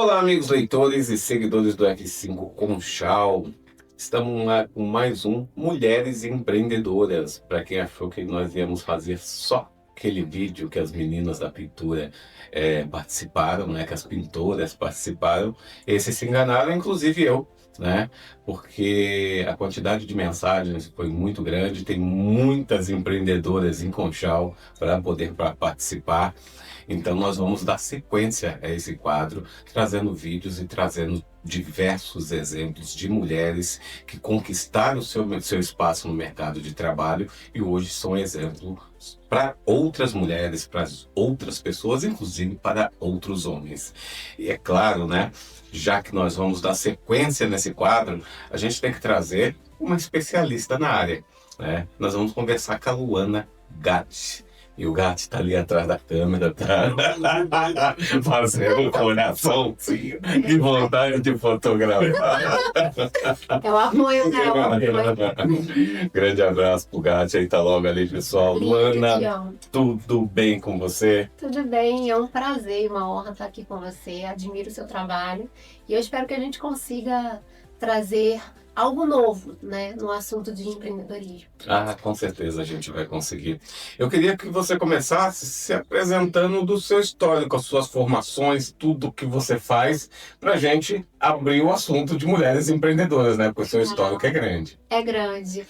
Olá, amigos leitores e seguidores do F5 Conchal. Estamos lá com mais um Mulheres Empreendedoras. Para quem achou que nós íamos fazer só aquele vídeo que as meninas da pintura participaram, né, que as pintoras participaram, esses se enganaram, inclusive eu, né? Porque a quantidade de mensagens foi muito grande, tem muitas empreendedoras em Conchal para poder participar. Então nós vamos dar sequência a esse quadro, trazendo vídeos e trazendo diversos exemplos de mulheres que conquistaram o seu espaço no mercado de trabalho e hoje são exemplo para outras mulheres, para outras pessoas, inclusive para outros homens. E é claro, né, já que nós vamos dar sequência nesse quadro, a gente tem que trazer uma especialista na área, né? Nós vamos conversar com a Luana Gatti. E o gato está ali atrás da câmera, tá fazendo um coraçãozinho de vontade de fotografar. É o apoio, né? Grande abraço pro gato, aí tá logo ali, pessoal. Luana, tudo bem com você? Tudo bem, é um prazer e uma honra estar aqui com você. Admiro o seu trabalho e eu espero que a gente consiga trazer algo novo, né, no assunto de empreendedorismo. Ah, com certeza a gente vai conseguir. Eu queria que você começasse se apresentando do seu histórico, as suas formações, tudo que você faz, pra gente abrir o assunto de mulheres empreendedoras, né? Porque o seu histórico é grande. É grande.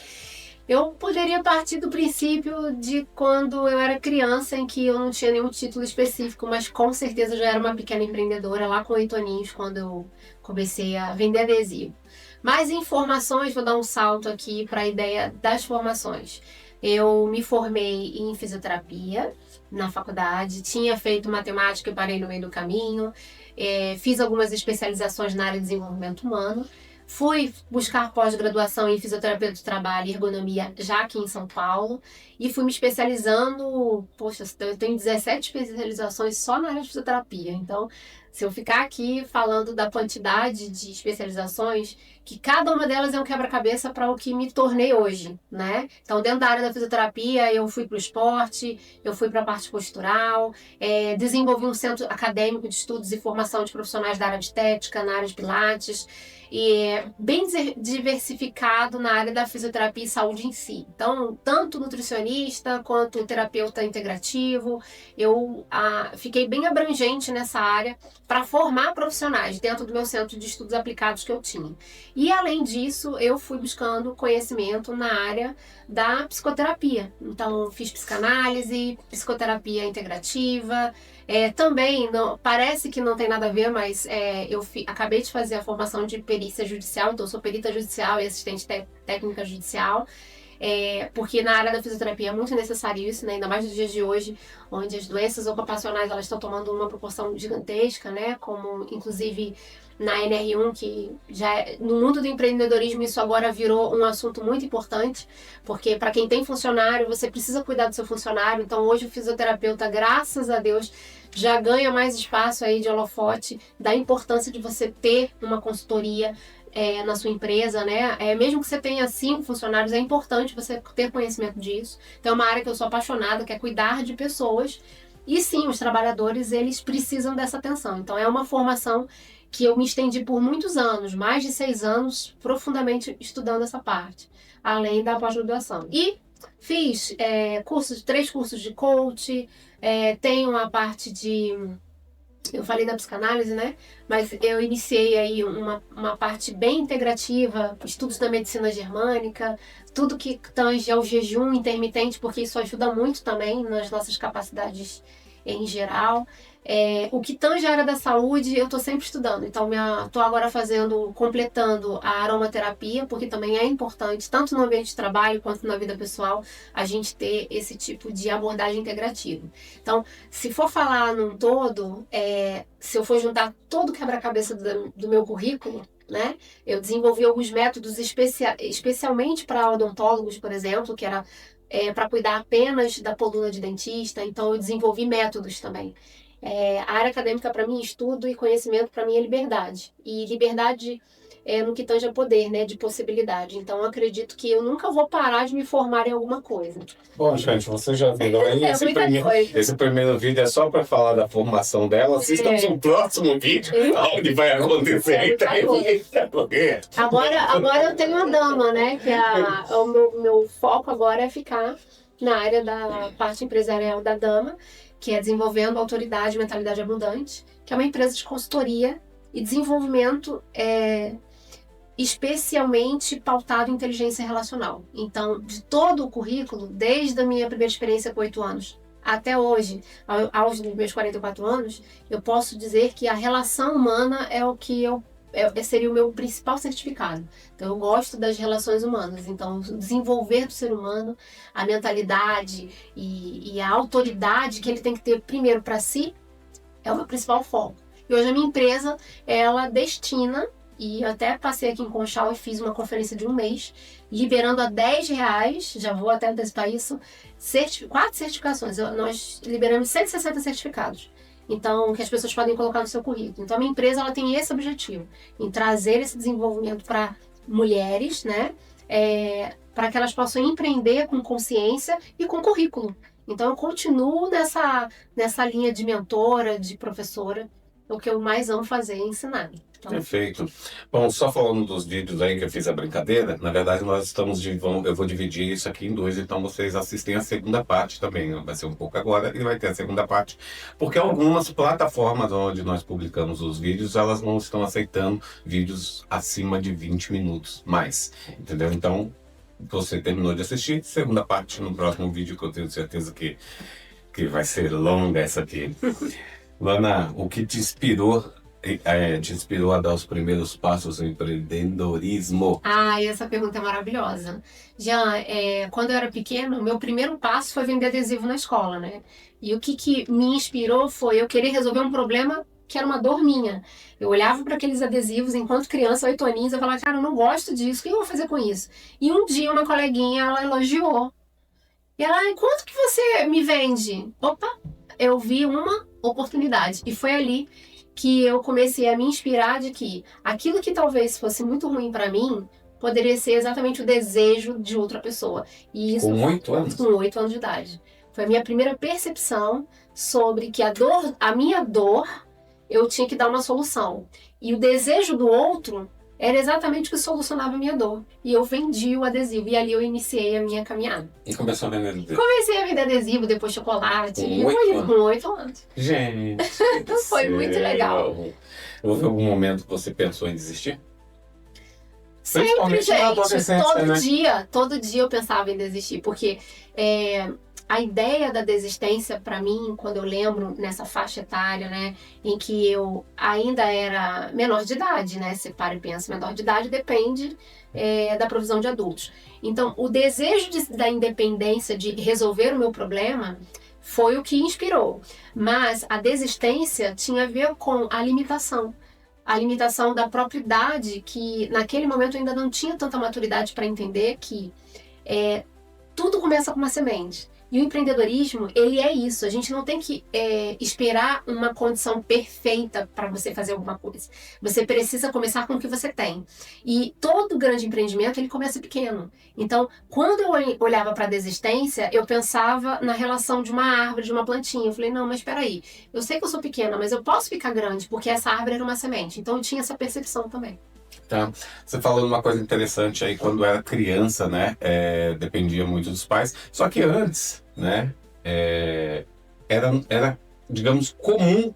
Eu poderia partir do princípio de quando eu era criança, em que eu não tinha nenhum título específico, mas com certeza já era uma pequena empreendedora, lá com 8 aninhos, quando eu comecei a vender adesivo. Mais informações, vou dar um salto aqui para a ideia das formações. Eu me formei em fisioterapia na faculdade, tinha feito matemática e parei no meio do caminho, fiz algumas especializações na área de desenvolvimento humano, fui buscar pós-graduação em fisioterapia do trabalho e ergonomia já aqui em São Paulo e fui me especializando, poxa, eu tenho 17 especializações só na área de fisioterapia, então se eu ficar aqui falando da quantidade de especializações, que cada uma delas é um quebra-cabeça para o que me tornei hoje, né? Então, dentro da área da fisioterapia, eu fui para o esporte, eu fui para a parte postural, desenvolvi um centro acadêmico de estudos e formação de profissionais da área de estética, na área de pilates, e bem diversificado na área da fisioterapia e saúde em si. Então, tanto nutricionista quanto terapeuta integrativo, eu fiquei bem abrangente nessa área para formar profissionais dentro do meu centro de estudos aplicados que eu tinha. E, além disso, eu fui buscando conhecimento na área da psicoterapia. Então, fiz psicanálise, psicoterapia integrativa. Também, parece que não tem nada a ver, mas eu acabei de fazer a formação de perícia judicial, então eu sou perita judicial e assistente técnica judicial. Porque na área da fisioterapia é muito necessário isso, né? Ainda mais nos dias de hoje, onde as doenças ocupacionais elas estão tomando uma proporção gigantesca, né? Como, inclusive, na NR1, que no mundo do empreendedorismo isso agora virou um assunto muito importante, porque para quem tem funcionário, você precisa cuidar do seu funcionário. Então, hoje o fisioterapeuta, graças a Deus, já ganha mais espaço aí de holofote, da importância de você ter uma consultoria na sua empresa, né? Mesmo que você tenha 5 funcionários, é importante você ter conhecimento disso. Então é uma área que eu sou apaixonada, que é cuidar de pessoas. E sim, os trabalhadores, eles precisam dessa atenção. Então é uma formação que eu me estendi por muitos anos, mais de 6 anos, profundamente estudando essa parte, além da pós-graduação. E fiz 3 cursos de coach, tenho a parte de... Eu falei da psicanálise, né? Mas eu iniciei aí uma parte bem integrativa, estudos da medicina germânica, tudo que tange ao jejum intermitente, porque isso ajuda muito também nas nossas capacidades em geral. O que tange a área da saúde, eu estou sempre estudando. Então, estou agora completando a aromaterapia, porque também é importante, tanto no ambiente de trabalho quanto na vida pessoal, a gente ter esse tipo de abordagem integrativa. Então, se for falar num todo, se eu for juntar todo o quebra-cabeça do meu currículo, né, eu desenvolvi alguns métodos especialmente para odontólogos, por exemplo, que era para cuidar apenas da coluna de dentista. Então, eu desenvolvi métodos também. A área acadêmica, para mim, estudo e conhecimento, para mim, é liberdade. E liberdade no que tange a poder, né, de possibilidade. Então, eu acredito que eu nunca vou parar de me formar em alguma coisa. Bom, gente, vocês já viram aí, muita coisa. esse primeiro vídeo é só para falar da formação dela. Assistam no próximo vídeo, onde vai acontecer. Agora eu tenho uma dama, né, que o meu foco agora é ficar na área da parte empresarial da dama, que é desenvolvendo autoridade e mentalidade abundante, que é uma empresa de consultoria e desenvolvimento especialmente pautado em inteligência relacional. Então, de todo o currículo, desde a minha primeira experiência com 8 anos até hoje, aos meus 44 anos, eu posso dizer que a relação humana é o que seria o meu principal certificado. Então, eu gosto das relações humanas. Então, desenvolver do ser humano a mentalidade e a autoridade que ele tem que ter primeiro para si é o meu principal foco. E hoje a minha empresa, ela destina, e até passei aqui em Conchal e fiz uma conferência de 1 mês, liberando a R$10, já vou até antecipar isso, 4 certificações. Nós liberamos 160 certificados. Então, que as pessoas podem colocar no seu currículo. Então, a minha empresa ela tem esse objetivo, em trazer esse desenvolvimento para mulheres, né? Para que elas possam empreender com consciência e com currículo. Então, eu continuo nessa linha de mentora, de professora. O que eu mais amo fazer é ensinar. Então... Perfeito. Bom, só falando dos vídeos aí que eu fiz a brincadeira, na verdade eu vou dividir isso aqui em 2, então vocês assistem a segunda parte também. Vai ser um pouco agora e vai ter a segunda parte, porque algumas plataformas onde nós publicamos os vídeos, elas não estão aceitando vídeos acima de 20 minutos mais, entendeu? Então, você terminou de assistir, segunda parte no próximo vídeo, que eu tenho certeza que vai ser longa essa aqui. Lana, o que te inspirou a dar os primeiros passos no empreendedorismo? Essa pergunta é maravilhosa. Jean, quando eu era pequeno, meu primeiro passo foi vender adesivo na escola, né? E o que me inspirou foi eu querer resolver um problema que era uma dor minha. Eu olhava para aqueles adesivos enquanto criança, 8 aninhos, eu falava, cara, eu não gosto disso, o que eu vou fazer com isso? E um dia uma coleguinha, ela elogiou. E ela, quanto que você me vende? Opa, eu vi uma oportunidade. E foi ali que eu comecei a me inspirar de que aquilo que talvez fosse muito ruim para mim poderia ser exatamente o desejo de outra pessoa. E isso com 8 anos? Com 8 anos de idade. Foi a minha primeira percepção sobre que a minha dor, eu tinha que dar uma solução. E o desejo do outro era exatamente o que solucionava a minha dor. E eu vendi o adesivo. E ali eu iniciei a minha caminhada. E começou a vender adesivo? Comecei a vender adesivo, depois chocolate. Com 8 anos. Gente, foi muito legal. Houve algum momento que você pensou em desistir? Sempre, gente. Todo dia eu pensava em desistir. Porque a ideia da desistência, para mim, quando eu lembro nessa faixa etária, né, em que eu ainda era menor de idade, né, se para e pensa, menor de idade depende da provisão de adultos. Então, o desejo da independência, de resolver o meu problema, foi o que inspirou. Mas a desistência tinha a ver com a limitação da própria idade, que naquele momento eu ainda não tinha tanta maturidade para entender que tudo começa com uma semente. E o empreendedorismo, ele é isso. A gente não tem que esperar uma condição perfeita para você fazer alguma coisa. Você precisa começar com o que você tem. E todo grande empreendimento, ele começa pequeno. Então, quando eu olhava para a desistência, eu pensava na relação de uma árvore, de uma plantinha. Eu falei, não, mas espera aí. Eu sei que eu sou pequena, mas eu posso ficar grande, porque essa árvore era uma semente. Então, eu tinha essa percepção também. Tá. Você falou uma coisa interessante aí, quando era criança, né, dependia muito dos pais, só que antes, né, era, digamos, comum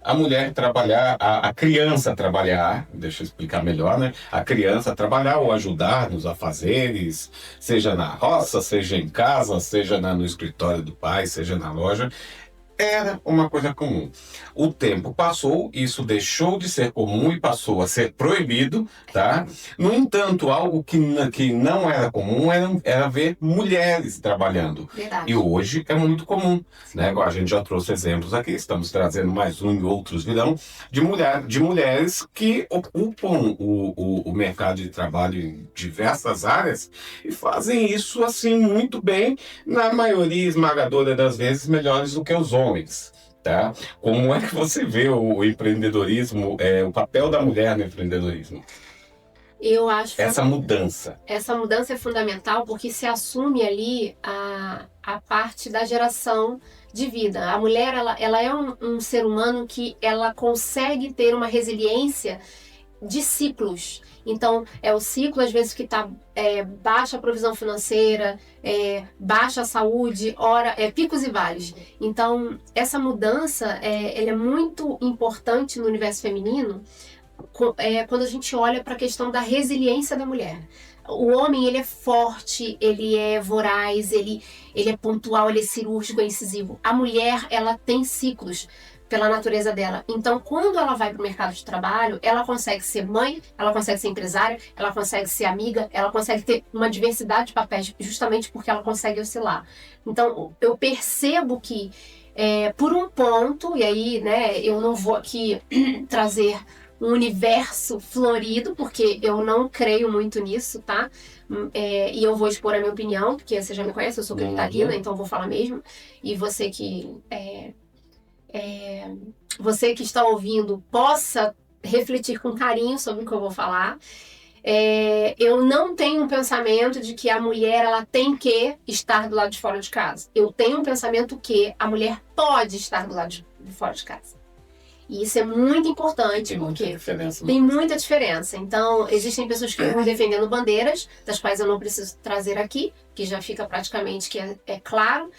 a mulher trabalhar, a criança trabalhar, deixa eu explicar melhor, né, a criança trabalhar ou ajudar nos afazeres, seja na roça, seja em casa, seja no escritório do pai, seja na loja. Era uma coisa comum. O tempo passou, isso deixou de ser comum e passou a ser proibido, tá? No entanto, algo que não era comum era ver mulheres trabalhando. Verdade. E hoje é muito comum, né? A gente já trouxe exemplos aqui, estamos trazendo mais um e outros virão, de mulheres que ocupam o mercado de trabalho em diversas áreas e fazem isso assim muito bem, na maioria esmagadora das vezes melhores do que os homens. Tá? Como é que você vê o empreendedorismo, o papel da mulher no empreendedorismo? Eu acho Essa mudança. Essa mudança é fundamental porque se assume ali a parte da geração de vida. A mulher, ela é um ser humano que ela consegue ter uma resiliência de ciclos. Então, é o ciclo, às vezes, que está baixa a provisão financeira, baixa a saúde, picos e vales. Então, essa mudança ela é muito importante no universo feminino, quando a gente olha para a questão da resiliência da mulher. O homem, ele é forte, ele é voraz, ele é pontual, ele é cirúrgico, é incisivo. A mulher, ela tem ciclos pela natureza dela. Então, quando ela vai para o mercado de trabalho, ela consegue ser mãe, ela consegue ser empresária, ela consegue ser amiga, ela consegue ter uma diversidade de papéis, justamente porque ela consegue oscilar. Então, eu percebo que, por um ponto, e aí, né, eu não vou aqui trazer um universo florido, porque eu não creio muito nisso, tá? E eu vou expor a minha opinião, porque você já me conhece, eu sou capitalina, então eu vou falar mesmo. E você que está ouvindo possa refletir com carinho sobre o que eu vou falar. Eu não tenho um pensamento de que a mulher ela tem que estar do lado de fora de casa. Eu tenho um pensamento que a mulher pode estar do lado de fora de casa. E isso é muito importante, tem muita diferença. Então, existem pessoas que vão defendendo bandeiras, das quais eu não preciso trazer aqui, que já fica praticamente que é claro,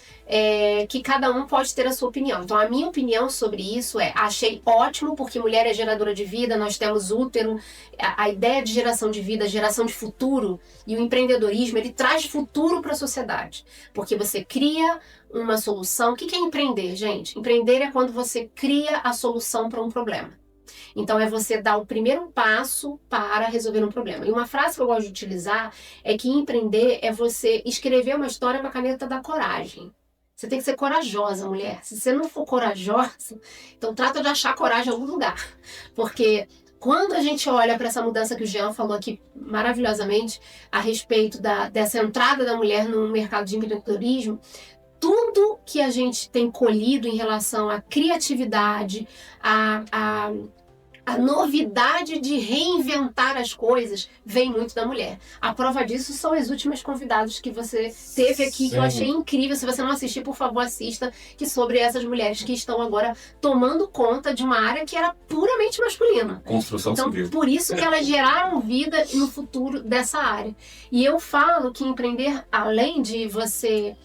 que cada um pode ter a sua opinião. Então, a minha opinião sobre isso achei ótimo, porque mulher é geradora de vida, nós temos útero, a ideia de geração de vida, geração de futuro, e o empreendedorismo, ele traz futuro para a sociedade, porque você cria uma solução. O que é empreender, gente? Empreender é quando você cria a solução para um problema. Então, é você dar o primeiro passo para resolver um problema. E uma frase que eu gosto de utilizar é que empreender é você escrever uma história com a caneta da coragem. Você tem que ser corajosa, mulher. Se você não for corajosa, então trata de achar coragem em algum lugar. Porque quando a gente olha para essa mudança que o Jean falou aqui maravilhosamente a respeito dessa entrada da mulher no mercado de empreendedorismo, tudo que a gente tem colhido em relação à criatividade, a novidade de reinventar as coisas, vem muito da mulher. A prova disso são as últimas convidadas que você teve aqui, Sim. que eu achei incrível. Se você não assistiu, por favor, assista, que sobre essas mulheres que estão agora tomando conta de uma área que era puramente masculina. Construção civil. Então, por isso que elas geraram vida no futuro dessa área. E eu falo que empreender, além de você...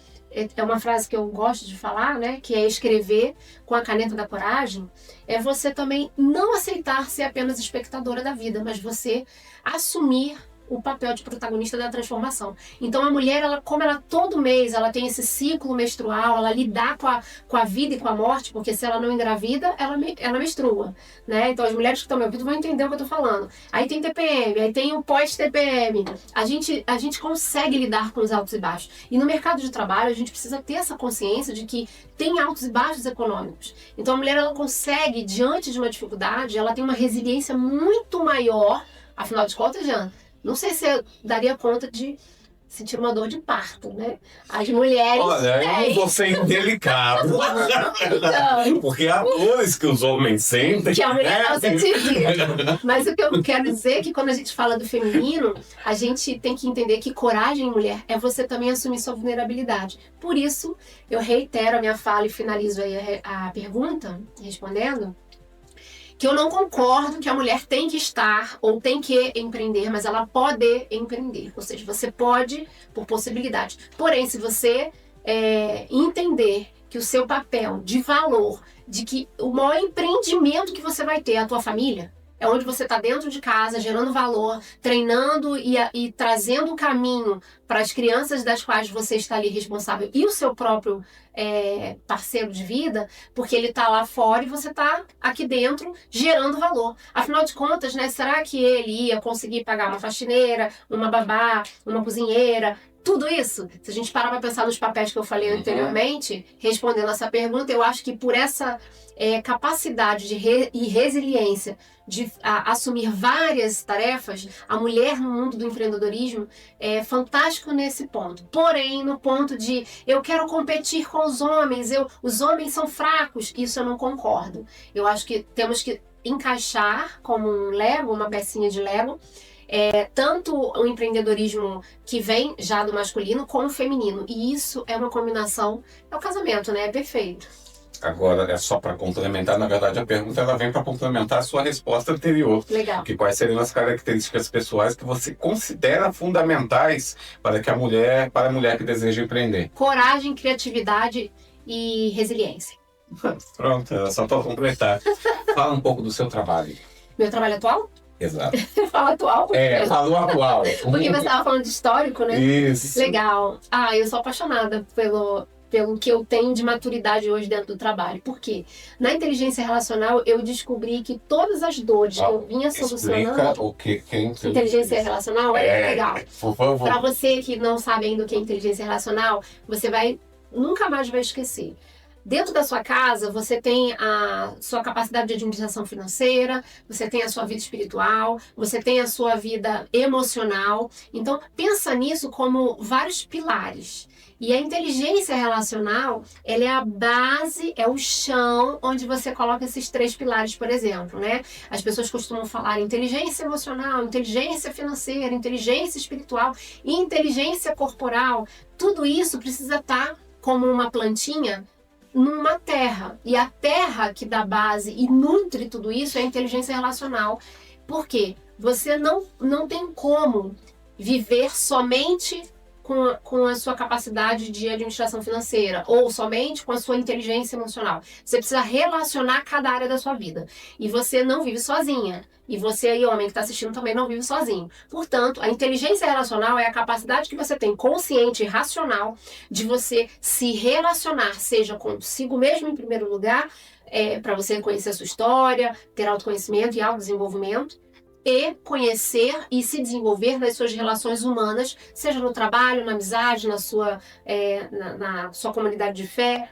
É uma frase que eu gosto de falar, né? Que é escrever com a caneta da coragem. É você também não aceitar ser apenas espectadora da vida, mas você assumir o papel de protagonista da transformação. Então a mulher, como ela todo mês ela tem esse ciclo menstrual, ela lidar com a vida e com a morte, porque se ela não engravida, ela menstrua, né? Então as mulheres que estão me ouvindo vão entender o que eu tô falando. Aí tem TPM, aí tem o pós-TPM. A gente consegue lidar com os altos e baixos. E no mercado de trabalho a gente precisa ter essa consciência de que tem altos e baixos econômicos. Então a mulher ela consegue, diante de uma dificuldade, ela tem uma resiliência muito maior. Afinal de contas, Jean, não sei se eu daria conta de sentir uma dor de parto, né? As mulheres... Olha, eu não vou ser indelicado. Então, porque há dores que os homens sentem. Que a mulher não sentiria. Mas o que eu quero dizer é que quando a gente fala do feminino, a gente tem que entender que coragem, mulher, é você também assumir sua vulnerabilidade. Por isso, eu reitero a minha fala e finalizo aí a pergunta, respondendo, que eu não concordo que a mulher tem que estar ou tem que empreender, mas ela pode empreender. Ou seja, você pode por possibilidade. Porém, se você entender que o seu papel de valor, de que o maior empreendimento que você vai ter é a tua família, é onde você está dentro de casa, gerando valor, treinando e trazendo o caminho para as crianças das quais você está ali responsável e o seu próprio parceiro de vida, porque ele está lá fora e você está aqui dentro gerando valor. Afinal de contas, né, será que ele ia conseguir pagar uma faxineira, uma babá, uma cozinheira? Tudo isso, se a gente parar para pensar nos papéis que eu falei anteriormente, respondendo essa pergunta, eu acho que por essa capacidade e resiliência de assumir várias tarefas, a mulher no mundo do empreendedorismo é fantástico nesse ponto. Porém, no ponto de eu quero competir com os homens, os homens são fracos, isso eu não concordo. Eu acho que temos que encaixar como um Lego, uma pecinha de Lego, tanto o empreendedorismo que vem já do masculino como feminino. E isso é uma combinação, é o casamento, né? É perfeito. Agora, é só para complementar, na verdade, a pergunta ela vem para complementar a sua resposta anterior. Legal. Que quais seriam as características pessoais que você considera fundamentais para a mulher que deseja empreender? Coragem, criatividade e resiliência. Pronto, é só para completar. Fala um pouco do seu trabalho. Meu trabalho atual? Exato. Fala atual? Fala o atual. Porque você estava falando de histórico, né? Isso. Legal. Eu sou apaixonada pelo que eu tenho de maturidade hoje dentro do trabalho. Por quê? Na inteligência relacional, eu descobri que todas as dores que eu vinha solucionando... Explica o que é inteligência relacional. É legal. Por favor. Para você que não sabe ainda o que é inteligência relacional, você nunca mais vai esquecer. Dentro da sua casa, você tem a sua capacidade de administração financeira, você tem a sua vida espiritual, você tem a sua vida emocional. Então, pensa nisso como vários pilares. E a inteligência relacional, ela é a base, é o chão onde você coloca esses 3 pilares, por exemplo, né? As pessoas costumam falar inteligência emocional, inteligência financeira, inteligência espiritual, inteligência corporal. Tudo isso precisa estar como uma plantinha numa terra. E a terra que dá base e nutre tudo isso é a inteligência relacional. Por quê? Você não tem como viver somente com a sua capacidade de administração financeira ou somente com a sua inteligência emocional. Você precisa relacionar cada área da sua vida. E você não vive sozinha. E você aí, homem que está assistindo, também não vive sozinho. Portanto, a inteligência relacional é a capacidade que você tem consciente e racional de você se relacionar, seja consigo mesmo em primeiro lugar, para você conhecer a sua história, ter autoconhecimento e autodesenvolvimento, e conhecer e se desenvolver nas suas relações humanas, seja no trabalho, na amizade, na sua comunidade de fé,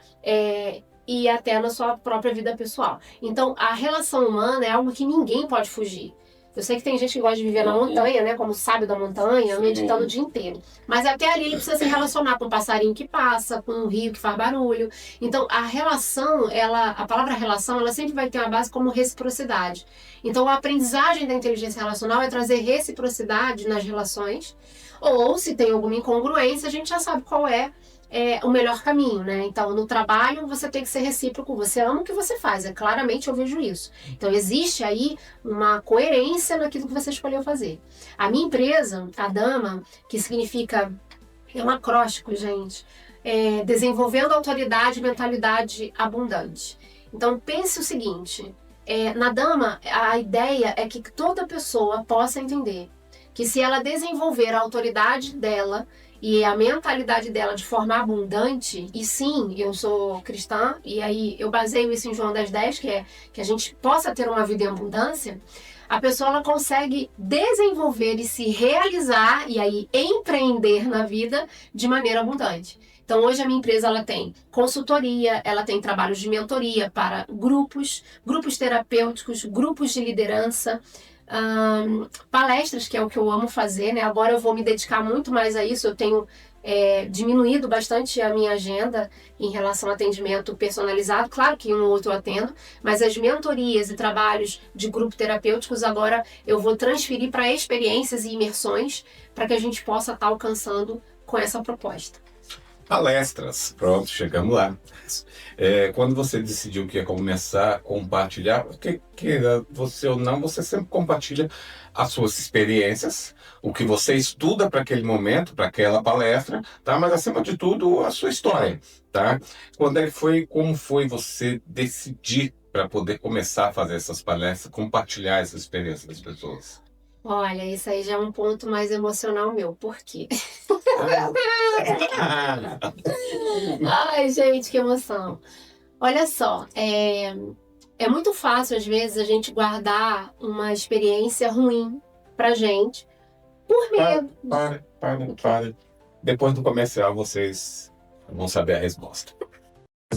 e até na sua própria vida pessoal. Então, a relação humana é algo que ninguém pode fugir. Eu sei que tem gente que gosta de viver na montanha, né, como sábio da montanha, meditando o dia inteiro. Mas até ali ele precisa se relacionar com um passarinho que passa, com um rio que faz barulho. Então, a relação, a palavra relação, ela sempre vai ter uma base como reciprocidade. Então, a aprendizagem da inteligência relacional é trazer reciprocidade nas relações. Ou, se tem alguma incongruência, a gente já sabe qual é o melhor caminho, né? Então, no trabalho, você tem que ser recíproco. Você ama o que você faz. Claramente, eu vejo isso. Então, existe aí uma coerência naquilo que você escolheu fazer. A minha empresa, a Dama, que significa... É um acróstico, gente. Desenvolvendo autoridade e mentalidade abundante. Então, pense o seguinte. Na Dama, a ideia é que toda pessoa possa entender que se ela desenvolver a autoridade dela e a mentalidade dela de forma abundante, e sim, eu sou cristã, e aí eu baseio isso em João 10:10, que é que a gente possa ter uma vida em abundância, a pessoa ela consegue desenvolver e se realizar, e aí empreender na vida de maneira abundante. Então, hoje a minha empresa ela tem consultoria, ela tem trabalhos de mentoria para grupos terapêuticos, grupos de liderança, palestras, que é o que eu amo fazer, né? Agora eu vou me dedicar muito mais a isso. Eu tenho diminuído bastante a minha agenda em relação ao atendimento personalizado. Claro que um ou outro eu atendo, mas as mentorias e trabalhos de grupo terapêuticos agora eu vou transferir para experiências e imersões para que a gente possa estar alcançando com essa proposta. Palestras, pronto, chegamos lá. Quando você decidiu que ia começar a compartilhar, porque queira você ou não, você sempre compartilha as suas experiências, o que você estuda para aquele momento, para aquela palestra, tá? Mas acima de tudo, a sua história, tá? Como foi você decidir para poder começar a fazer essas palestras, compartilhar essa experiência das pessoas? Olha, isso aí já é um ponto mais emocional meu. Por quê? Ai, gente, que emoção. Olha só, é muito fácil, às vezes, a gente guardar uma experiência ruim pra gente por medo. Para. Depois do comercial, vocês vão saber a resposta.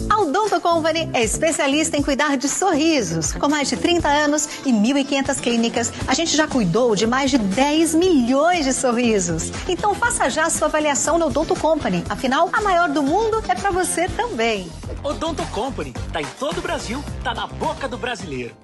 A Odonto Company é especialista em cuidar de sorrisos. Com mais de 30 anos e 1.500 clínicas, a gente já cuidou de mais de 10 milhões de sorrisos. Então faça já a sua avaliação na Odonto Company. Afinal, a maior do mundo é para você também. Odonto Company, tá em todo o Brasil, tá na boca do brasileiro.